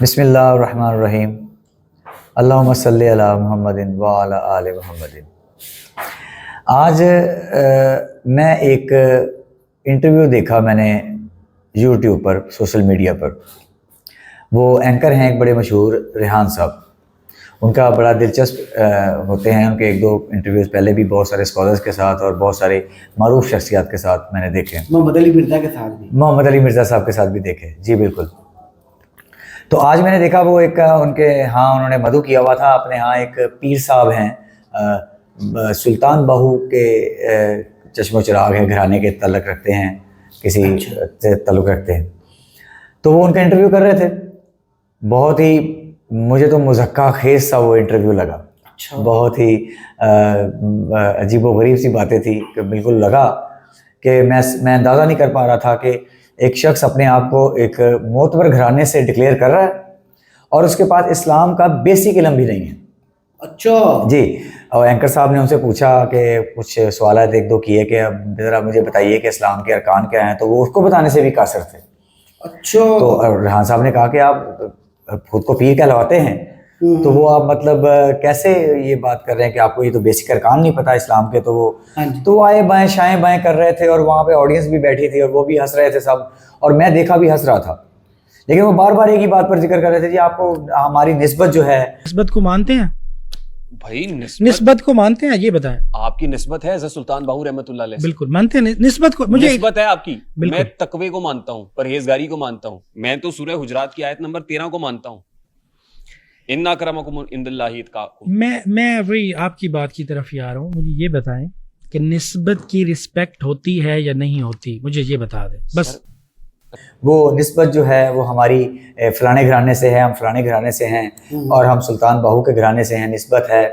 بسم اللہ الرحمن الرحیم اللہم صلی علی محمد وعلی آل محمد۔ آج میں ایک انٹرویو دیکھا میں نے یوٹیوب پر، سوشل میڈیا پر۔ وہ اینکر ہیں ایک بڑے مشہور، ریحان صاحب۔ ان کا بڑا دلچسپ ہوتے ہیں، ان کے ایک دو انٹرویوز پہلے بھی بہت سارے اسکالرس کے ساتھ اور بہت سارے معروف شخصیات کے ساتھ میں نے دیکھے۔ محمد علی مرزا کے ساتھ بھی، محمد علی مرزا صاحب کے ساتھ بھی دیکھے، جی بالکل۔ تو آج میں نے دیکھا وہ ایک ان کے ہاں انہوں نے مدعو کیا ہوا تھا، اپنے ہاں ایک پیر صاحب ہیں، سلطان باہو کے چشم و چراغ ہے، گھرانے کے تعلق رکھتے ہیں، کسی سے تعلق رکھتے ہیں۔ تو وہ ان کا انٹرویو کر رہے تھے، بہت ہی مجھے تو مضحکہ خیز سا وہ انٹرویو لگا، بہت ہی عجیب و غریب سی باتیں تھی کہ بالکل لگا کہ میں اندازہ نہیں کر پا رہا تھا کہ ایک شخص اپنے آپ کو ایک معتبر گھرانے سے ڈکلیئر کر رہا ہے اور اس کے پاس اسلام کا بیسک علم بھی نہیں ہے۔ اچھا جی، اور اینکر صاحب نے ان سے پوچھا کہ کچھ سوالات ایک دو کیے کہ اب ذرا مجھے بتائیے کہ اسلام کے ارکان کیا ہیں، تو وہ اس کو بتانے سے بھی قاصر تھے۔ اچھا، تو ریحان صاحب نے کہا کہ آپ خود کو پیر کہلواتے ہیں، تو وہ آپ مطلب کیسے یہ بات کر رہے ہیں کہ آپ کو یہ تو بیسک ارکان نہیں پتہ اسلام کے؟ تو وہ آئے بائیں شائیں بائیں کر رہے تھے، اور وہاں پہ آڈینس بھی بیٹھی تھی اور وہ بھی ہنس رہے تھے سب، اور میں دیکھا بھی ہنس رہا تھا، لیکن وہ بار بار ایک ہی بات پر ذکر کر رہے تھے، جی آپ کو ہماری نسبت جو ہے، نسبت کو مانتے ہیں بھائی؟ نسبت کو مانتے ہیں، یہ بتائیں۔ آپ کی نسبت ہے حضرت سلطان باہو رحمۃ اللہ علیہ سے؟ بالکل مانتے ہیں نسبت کو، مجھے نسبت ہے آپ کی۔ بالکل۔ میں تقوی کو مانتا ہوں، پرہیزگاری کو مانتا ہوں، میں تو سورہ حجرات کی آیت نمبر 13 کو مانتا ہوں، ان اکرمکم عند اللہ اتقاکم۔ میں وہی آپ کی بات کی طرف ہی آ رہا ہوں۔ مجھے یہ بتائیں کہ نسبت کی رسپیکٹ ہوتی ہے یا نہیں ہوتی، مجھے یہ بتا دیں بس۔ وہ نسبت جو ہے وہ ہماری فلانے گھرانے سے ہے، ہم فلانے گھرانے سے ہیں اور ہم سلطان باہو کے گھرانے سے ہیں، نسبت ہے۔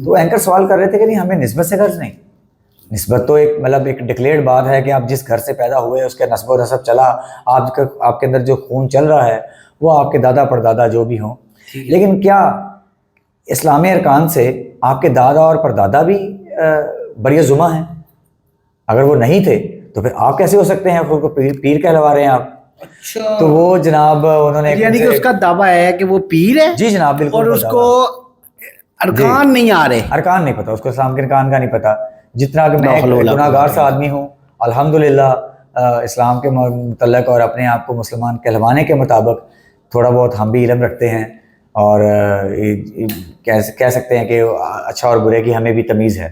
تو اینکر سوال کر رہے تھے کہ نہیں، ہمیں نسبت سے غرض نہیں، نسبت تو ایک مطلب ایک ڈکلیئرڈ بات ہے کہ آپ جس گھر سے پیدا ہوئے اس کے نسب و نسب چلا، آپ کے اندر جو خون چل رہا ہے وہ آپ کے دادا پردادا جو بھی ہوں، لیکن کیا اسلامی ارکان سے آپ کے دادا اور پردادا بھی بری ذمہ ہیں؟ اگر وہ نہیں تھے تو پھر آپ کیسے ہو سکتے ہیں خود کو پیر کہلوا رہے ہیں آپ؟ اچھا، تو وہ جناب انہوں نے یعنی کہ اس کا دعویٰ ہے کہ وہ پیر ہے؟ جی جناب بالکل، اور اس کو ارکان نہیں آ رہے، ارکان نہیں پتہ، اس کو اسلام کے ارکان کا نہیں پتہ۔ جتنا کہ میں گناہ گار سا آدمی ہوں، الحمدللہ اسلام کے متعلق اور اپنے آپ کو مسلمان کہلوانے کے مطابق تھوڑا بہت ہم بھی علم رکھتے ہیں، اور کہہ سکتے ہیں کہ اچھا اور برے کی ہمیں بھی تمیز ہے۔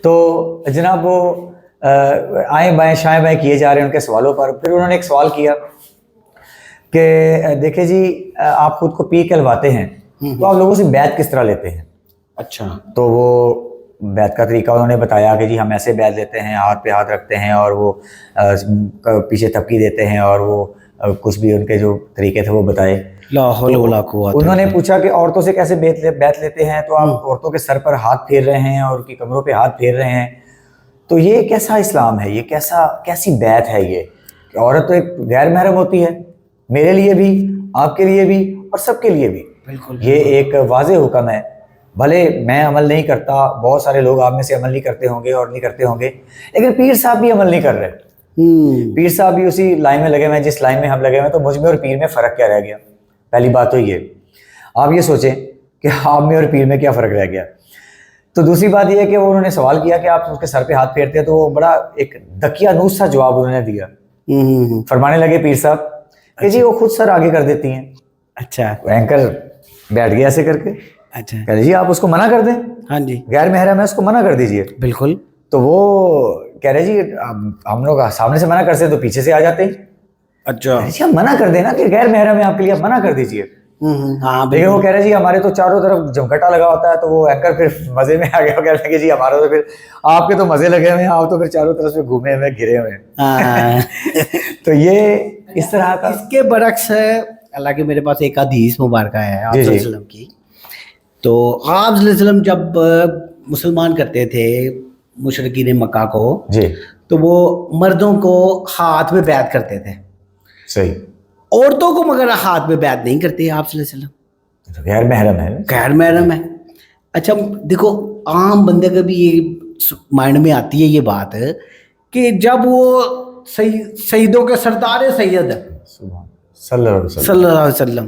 تو جناب وہ آئیں بائیں شائیں بائیں کیے جا رہے ہیں ان کے سوالوں پر۔ پھر انہوں نے ایک سوال کیا کہ دیکھیں جی، آپ خود کو پیر کہلواتے ہیں تو آپ لوگوں سے بیعت کس طرح لیتے ہیں؟ اچھا، تو وہ بیعت کا طریقہ انہوں نے بتایا کہ جی ہم ایسے بیعت لیتے ہیں، ہاتھ پہ ہاتھ رکھتے ہیں اور وہ پیچھے تھپکی دیتے ہیں، اور وہ کچھ بھی ان کے جو طریقے تھے وہ بتائے۔ لا حول ولا قوت۔ انہوں نے پوچھا کہ عورتوں سے کیسے بیعت لیتے ہیں؟ تو آپ عورتوں کے سر پر ہاتھ پھیر رہے ہیں اور ان کی کمروں پہ ہاتھ پھیر رہے ہیں، تو یہ کیسا اسلام ہے؟ یہ کیسی بیعت ہے؟ یہ عورت تو ایک غیر محرم ہوتی ہے، میرے لیے بھی، آپ کے لیے بھی اور سب کے لیے بھی۔ بالکل، یہ ایک واضح حکم ہے، بھلے میں عمل نہیں کرتا، بہت سارے لوگ آپ میں سے عمل نہیں کرتے ہوں گے اور نہیں کرتے ہوں گے، لیکن پیر صاحب بھی عمل نہیں کر رہے۔ پیر صاحب بھی اسی لائن میں لگے ہوئے ہیں جس لائن میں ہم لگے ہوئے ہیں، تو مجھ میں اور پیر میں فرق کیا رہ گیا؟ پہلی بات تو یہ آپ یہ سوچیں کہ آپ میں اور پیر میں کیا فرق رہ گیا۔ تو دوسری بات یہ ہے کہ انہوں نے سوال کیا کہ آپ اس کے سر پہ ہاتھ پھیرتے ہیں، تو وہ بڑا ایک دقیانوس سا جواب انہوں نے دیا۔ فرمانے لگے پیر صاحب کہ جی وہ خود سر آگے کر دیتی ہیں۔ اچھا، اینکر بیٹھ گیا ایسے کر کے، اچھا، کہہ رہے جی آپ اس کو منع کر دیں، ہاں جی، غیر محرم ہے، اس کو منع کر دیجئے۔ بالکل۔ تو وہ کہہ رہے جی ہم لوگ سامنے سے منع کرتے تو پیچھے سے آ جاتے ہیں۔ اچھا، جی آپ منع کر دیں نا کہ غیر محرم ہے آپ کے لیے، آپ منع کر دیجئے۔ ہاں، لیکن وہ کہہ رہے جی ہمارے تو چاروں طرف جمکٹا لگا ہوتا ہے، تو وہ اینکر پھر مزے میں آ گیا، کہہ رہے کہ جی ہمارا تو پھر آپ کے تو مزے لگے ہوئے ہیں، آپ تو پھر چاروں طرف سے گھومے ہوئے گھرے ہوئے ہیں۔ تو یہ اس طرح کا، اس کے برعکس ہے، اللہ کے میرے پاس ایک حدیث مبارکہ ہے آپ صلی اللہ علیہ وسلم کی۔ تو آپ صلی اللہ علیہ وسلم جب مسلمان کرتے تھے مشرکین مکہ کو، جی تو وہ مردوں کو ہاتھ میں بیعت کرتے تھے، صحیح، عورتوں کو مگر ہاتھ میں بیعت نہیں کرتے آپ صلی اللہ علیہ وسلم، غیر محرم ہے۔ غیر محرم ہے۔ اچھا دیکھو، عام بندے کا بھی یہ مائنڈ میں آتی ہے یہ بات کہ جب وہ سیدوں کے سردار سید صلی اللہ علیہ وسلم،